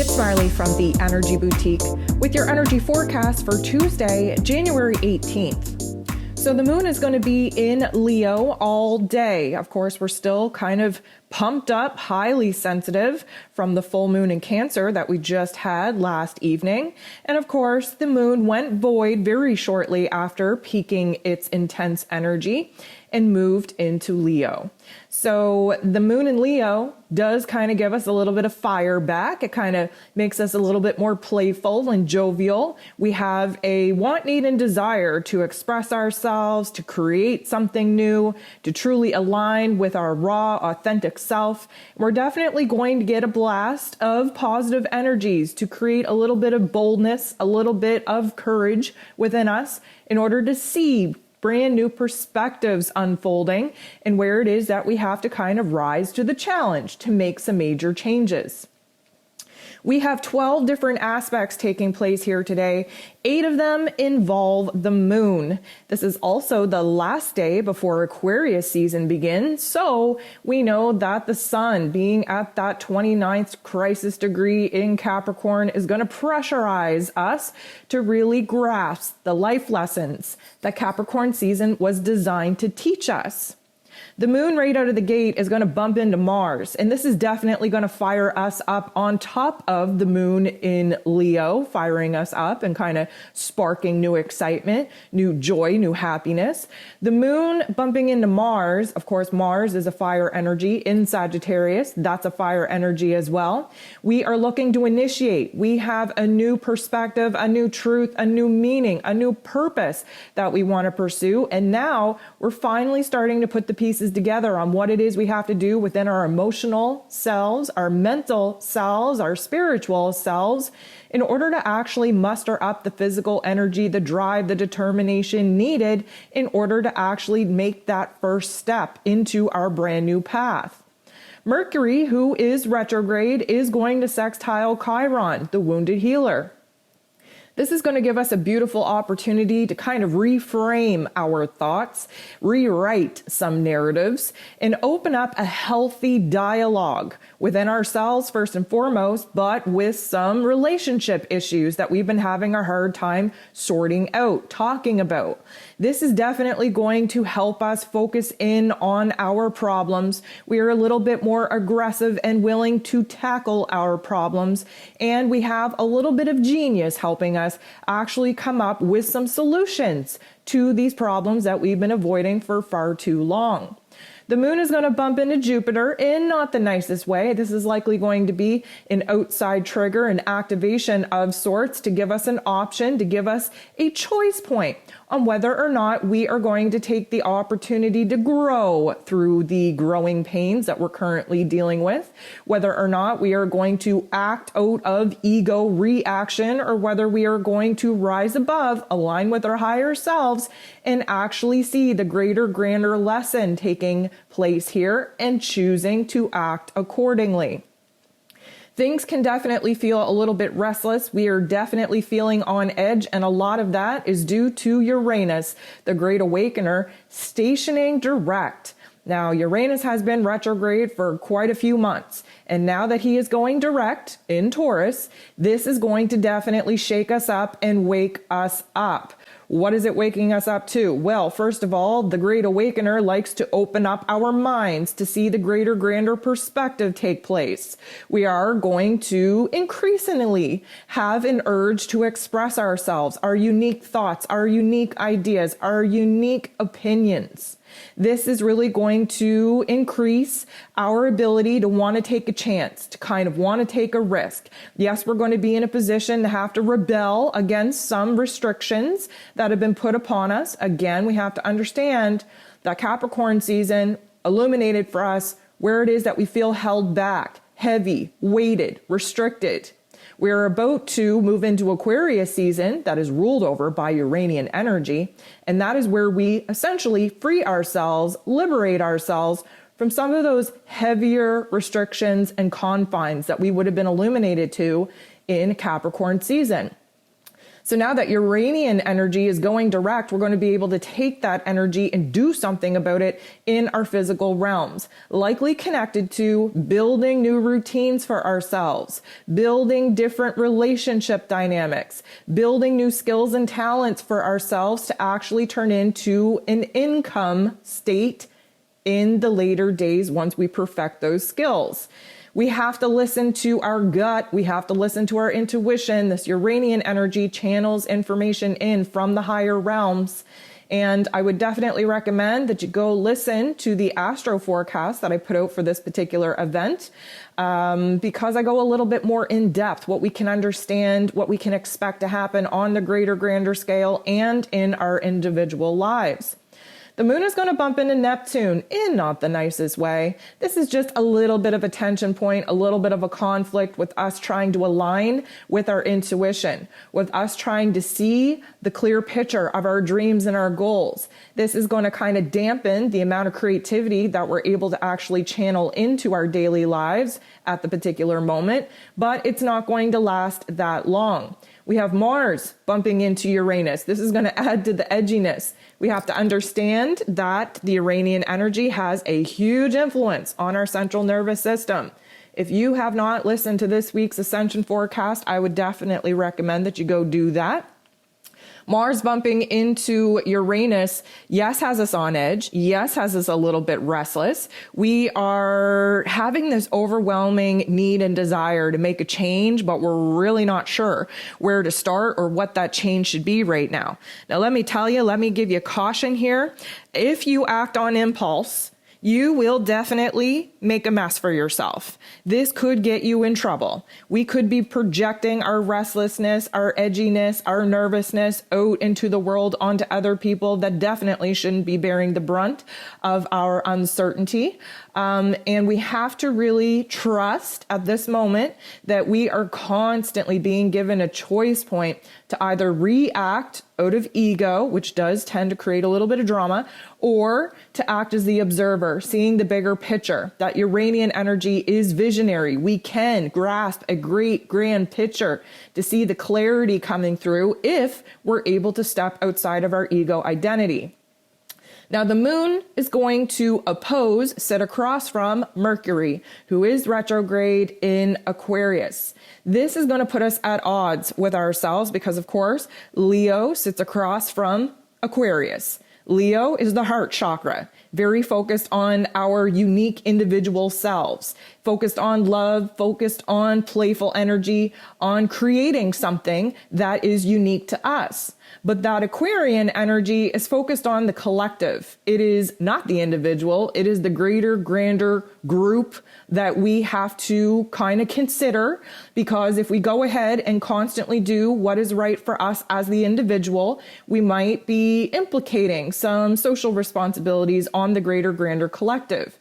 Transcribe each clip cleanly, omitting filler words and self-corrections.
Smiley from the Energy Boutique with your energy forecast for Tuesday, January 18th. So the moon is going to be in Leo all day. Of course, we're still kind of pumped up, highly sensitive from the full moon in Cancer that we just had last evening. And of course, the moon went void very shortly after peaking its intense energy and moved into Leo. So the moon in Leo does kind of give us a little bit of fire back. It kind of makes us a little bit more playful and jovial. We have a want, need, and desire to express ourselves, to create something new, to truly align with our raw, authentic self. We're definitely going to get a blast of positive energies to create a little bit of boldness, a little bit of courage within us in order to see brand new perspectives unfolding and where it is that we have to kind of rise to the challenge to make some major changes. We have 12 different aspects taking place here today. 8 of them involve the moon. This is also the last day before Aquarius season begins. So we know that the sun being at that 29th crisis degree in Capricorn is going to pressurize us to really grasp the life lessons that Capricorn season was designed to teach us. The moon right out of the gate is going to bump into Mars, and this is definitely going to fire us up on top of the moon in Leo, firing us up and kind of sparking new excitement, new joy, new happiness. The moon bumping into Mars, of course, Mars is a fire energy in Sagittarius. That's a fire energy as well. We are looking to initiate. We have a new perspective, a new truth, a new meaning, a new purpose that we want to pursue. And now we're finally starting to put the pieces together on what it is we have to do within our emotional selves, our mental selves, our spiritual selves, in order to actually muster up the physical energy, the drive, the determination needed in order to actually make that first step into our brand new path. Mercury, who is retrograde, is going to sextile Chiron, the wounded healer. This is going to give us a beautiful opportunity to kind of reframe our thoughts, rewrite some narratives, and open up a healthy dialogue within ourselves first and foremost, but with some relationship issues that we've been having a hard time sorting out, talking about. This is definitely going to help us focus in on our problems. We are a little bit more aggressive and willing to tackle our problems, and we have a little bit of genius helping us actually come up with some solutions to these problems that we've been avoiding for far too long. The moon is going to bump into Jupiter in not the nicest way. This is likely going to be an outside trigger, an activation of sorts to give us an option, to give us a choice point on whether or not we are going to take the opportunity to grow through the growing pains that we're currently dealing with, whether or not we are going to act out of ego reaction, or whether we are going to rise above, align with our higher selves, and actually see the greater, grander lesson taking place here and choosing to act accordingly. Things can definitely feel a little bit restless. We are definitely feeling on edge, and a lot of that is due to Uranus, the Great Awakener, stationing direct. Now, Uranus has been retrograde for quite a few months, and now that he is going direct in Taurus, this is going to definitely shake us up and wake us up. What is it waking us up to? Well, first of all, the Great Awakener likes to open up our minds to see the greater, grander perspective take place. We are going to increasingly have an urge to express ourselves, our unique thoughts, our unique ideas, our unique opinions. This is really going to increase our ability to want to take a chance, to kind of want to take a risk. Yes, we're going to be in a position to have to rebel against some restrictions that have been put upon us. Again, we have to understand that Capricorn season illuminated for us where it is that we feel held back, heavy, weighted, restricted. We're about to move into Aquarius season that is ruled over by Uranian energy, and that is where we essentially free ourselves, liberate ourselves from some of those heavier restrictions and confines that we would have been illuminated to in Capricorn season. So now that Uranian energy is going direct, we're going to be able to take that energy and do something about it in our physical realms, likely connected to building new routines for ourselves, building different relationship dynamics, building new skills and talents for ourselves to actually turn into an income state in the later days once we perfect those skills. We have to listen to our gut. We have to listen to our intuition. This Uranian energy channels information in from the higher realms. And I would definitely recommend that you go listen to the astro forecast that I put out for this particular event, because I go a little bit more in depth, what we can understand, what we can expect to happen on the greater, grander scale and in our individual lives. The moon is going to bump into Neptune in not the nicest way. This is just a little bit of a tension point, a little bit of a conflict with us trying to align with our intuition, with us trying to see the clear picture of our dreams and our goals. This is going to kind of dampen the amount of creativity that we're able to actually channel into our daily lives at the particular moment, but it's not going to last that long. We have Mars bumping into Uranus. This is going to add to the edginess. We have to understand that the Uranian energy has a huge influence on our central nervous system. If you have not listened to this week's Ascension forecast, I would definitely recommend that you go do that. Mars bumping into Uranus, yes, has us on edge. Yes, has us a little bit restless. We are having this overwhelming need and desire to make a change, but we're really not sure where to start or what that change should be right now. Now, let me give you caution here. If you act on impulse, you will definitely make a mess for yourself. This could get you in trouble. We could be projecting our restlessness, our edginess, our nervousness out into the world onto other people that definitely shouldn't be bearing the brunt of our uncertainty. And we have to really trust at this moment that we are constantly being given a choice point to either react out of ego, which does tend to create a little bit of drama, or to act as the observer, seeing the bigger picture. That Uranian energy is visionary. We can grasp a great grand picture to see the clarity coming through if we're able to step outside of our ego identity. Now, the moon is going to sit across from Mercury, who is retrograde in Aquarius. This is going to put us at odds with ourselves because, of course, Leo sits across from Aquarius. Leo is the heart chakra, very focused on our unique individual selves, focused on love, focused on playful energy, on creating something that is unique to us. But that Aquarian energy is focused on the collective. It is not the individual. It is the greater, grander group that we have to kind of consider, because if we go ahead and constantly do what is right for us as the individual, we might be implicating some social responsibilities on the greater, grander collective.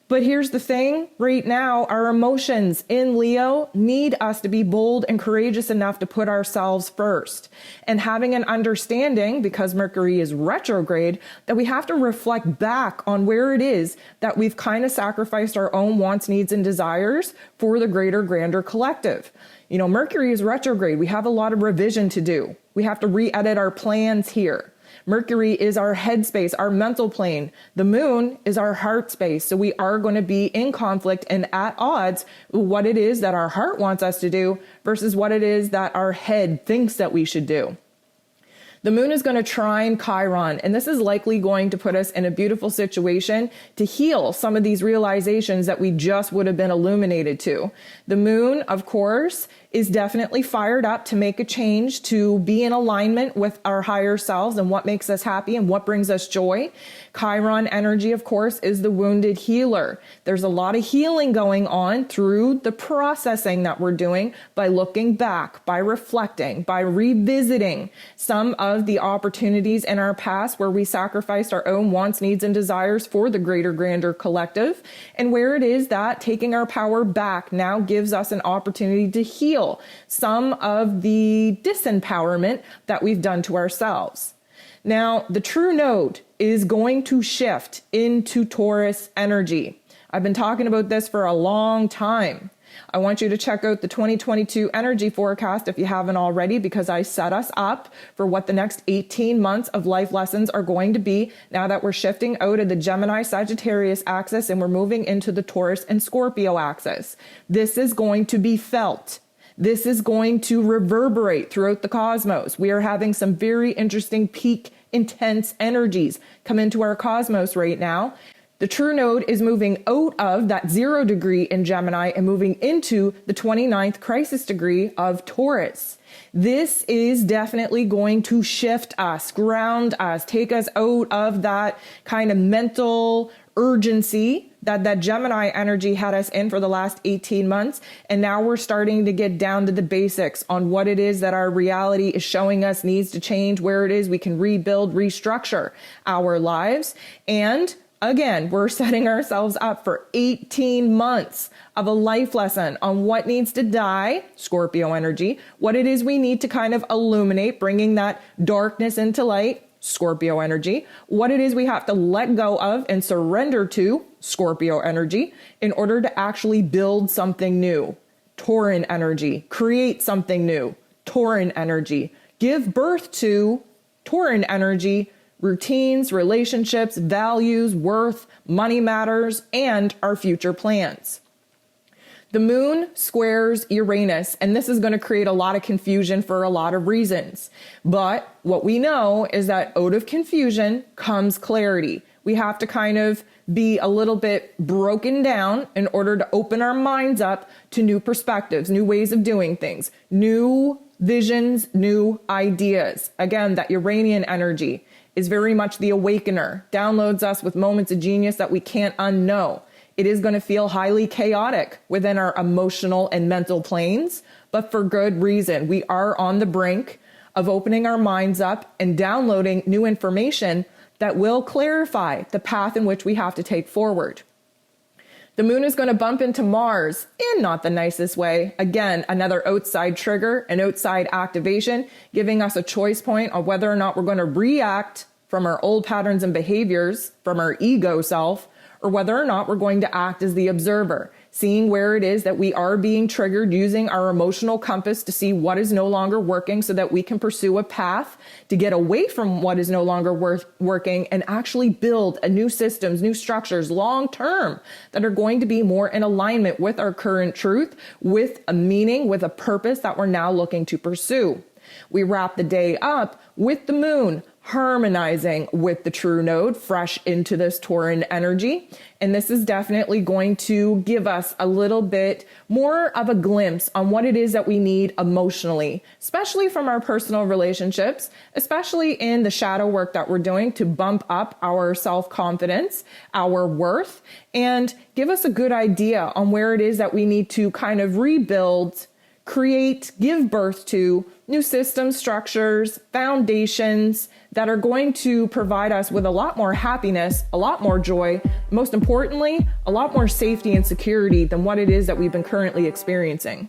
But here's the thing, right now, our emotions in Leo need us to be bold and courageous enough to put ourselves first. And having an understanding, because Mercury is retrograde, that we have to reflect back on where it is that we've kind of sacrificed our own wants, needs, and desires for the greater, grander collective. You know, Mercury is retrograde. We have a lot of revision to do. We have to re-edit our plans here. Mercury is our headspace, our mental plane. The moon is our heart space. So we are going to be in conflict and at odds with what it is that our heart wants us to do versus what it is that our head thinks that we should do. The moon is going to trine Chiron, and this is likely going to put us in a beautiful situation to heal some of these realizations that we just would have been illuminated to. The moon, of course, is definitely fired up to make a change, to be in alignment with our higher selves and what makes us happy and what brings us joy. Chiron energy, of course, is the wounded healer. There's a lot of healing going on through the processing that we're doing by looking back, by reflecting, by revisiting some of the opportunities in our past where we sacrificed our own wants, needs, and desires for the greater, grander collective, and where it is that taking our power back now gives us an opportunity to heal some of the disempowerment that we've done to ourselves. Now, the true node is going to shift into Taurus energy. I've been talking about this for a long time. I want you to check out the 2022 energy forecast if you haven't already, because I set us up for what the next 18 months of life lessons are going to be now that we're shifting out of the Gemini Sagittarius axis and we're moving into the Taurus and Scorpio axis. This is going to be felt. This is going to reverberate throughout the cosmos. We are having some very interesting peak intense energies come into our cosmos right now. The true node is moving out of that 0 degree in Gemini and moving into the 29th crisis degree of Taurus. This is definitely going to shift us, ground us, take us out of that kind of mental urgency that Gemini energy had us in for the last 18 months. And now we're starting to get down to the basics on what it is that our reality is showing us needs to change, where it is we can rebuild, restructure our lives. And again, we're setting ourselves up for 18 months of a life lesson on what needs to die, Scorpio energy, what it is we need to kind of illuminate, bringing that darkness into light, Scorpio energy, what it is we have to let go of and surrender to, Scorpio energy, in order to actually build something new, Tauran energy, create something new, Tauran energy, give birth to, Tauran energy, routines, relationships, values, worth, money matters, and our future plans. The moon squares Uranus, and this is going to create a lot of confusion for a lot of reasons. But what we know is that out of confusion comes clarity. We have to kind of be a little bit broken down in order to open our minds up to new perspectives, new ways of doing things, new visions, new ideas. Again, that Uranian energy is very much the awakener, downloads us with moments of genius that we can't unknow. It is going to feel highly chaotic within our emotional and mental planes, but for good reason. We are on the brink of opening our minds up and downloading new information that will clarify the path in which we have to take forward. The moon is going to bump into Mars in not the nicest way. Again, another outside trigger, an outside activation, giving us a choice point on whether or not we're going to react from our old patterns and behaviors, from our ego self, or whether or not we're going to act as the observer, seeing where it is that we are being triggered, using our emotional compass to see what is no longer working so that we can pursue a path to get away from what is no longer working and actually build a new systems, new structures long term that are going to be more in alignment with our current truth, with a meaning, with a purpose that we're now looking to pursue. We wrap the day up with the moon harmonizing with the true node, fresh into this Tauran energy. And this is definitely going to give us a little bit more of a glimpse on what it is that we need emotionally, especially from our personal relationships, especially in the shadow work that we're doing to bump up our self-confidence, our worth, and give us a good idea on where it is that we need to kind of rebuild, create, give birth to new systems, structures, foundations that are going to provide us with a lot more happiness, a lot more joy, most importantly, a lot more safety and security than what it is that we've been currently experiencing.